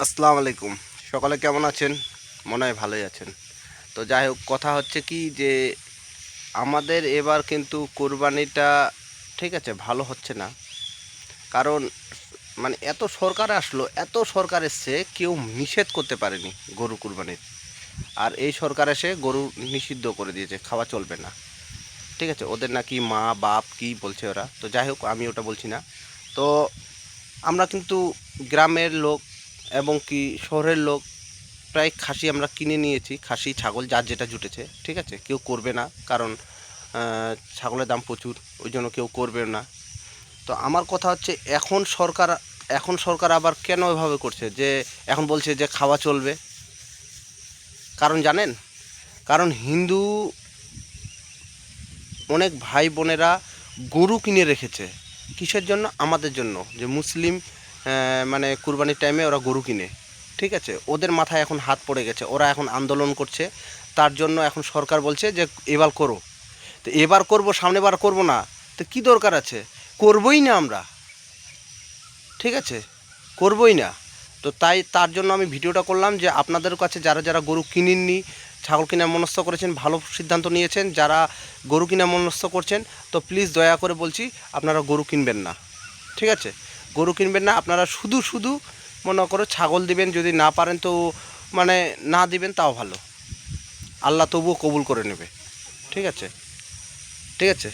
আসসালামু আলাইকুম। সকালে কেমন আছেন? মনে হয় ভালোই আছেন। তো যাই হোক, কথা হচ্ছে কি যে আমাদের এবার কিন্তু কোরবানিটা ঠিক আছে ভালো হচ্ছে না। কারণ মানে এত সরকার আসলো, এত সরকার এসছে, কেউ নিষেধ করতে পারেনি গরু কুরবানির। আর এই সরকার এসে গরু নিষিদ্ধ করে দিয়েছে, খাওয়া চলবে না। ঠিক আছে? ওদের নাকি মা বাপ কি বলছে ওরা। তো যাই হোক, আমি ওটা বলছি না। তো আমরা কিন্তু গ্রামের লোক এবং কি শহরের লোক প্রায় খাসি আমরা কিনে নিয়েছি, খাসি ছাগল যার যেটা জুটেছে। ঠিক আছে, কেউ করবে না, কারণ ছাগলের দাম প্রচুর, ওই জন্য কেউ করবে না। তো আমার কথা হচ্ছে, এখন সরকার আবার কেন এভাবে করছে যে এখন বলছে যে খাওয়া চলবে? কারণ জানেন? কারণ হিন্দু অনেক ভাই বোনেরা গরু কিনে রেখেছে। কিসের জন্য? আমাদের জন্য, যে মুসলিম মানে কুরবানির টাইমে ওরা গরু কিনে। ঠিক আছে, ওদের মাথায় এখন হাত পড়ে গেছে, ওরা এখন আন্দোলন করছে। তার জন্য এখন সরকার বলছে যে এবার করো। তো এবার করব, সামনে বার করব না। তো কি দরকার আছে? করবই না আমরা। ঠিক আছে, করবই না। তো তার জন্য আমি ভিডিওটা করলাম, যে আপনাদের কাছে যারা যারা গরু কিনেননি, ছাগল কিনা মনস্থ করেছেন, ভালো সিদ্ধান্ত নিয়েছেন। যারা গরু কিনা মনস্থ করছেন, তো প্লিজ দয়া করে বলছি, আপনারা গরু কিনবেন না। ঠিক আছে, গরু কিনবেন না। আপনারা শুধু শুধু মনে করে ছাগল দিবেন, যদি না পারেন তো মানে না দিবেন, তাও ভালো। আল্লাহ তবুও কবুল করে নেবে। ঠিক আছে, ঠিক আছে।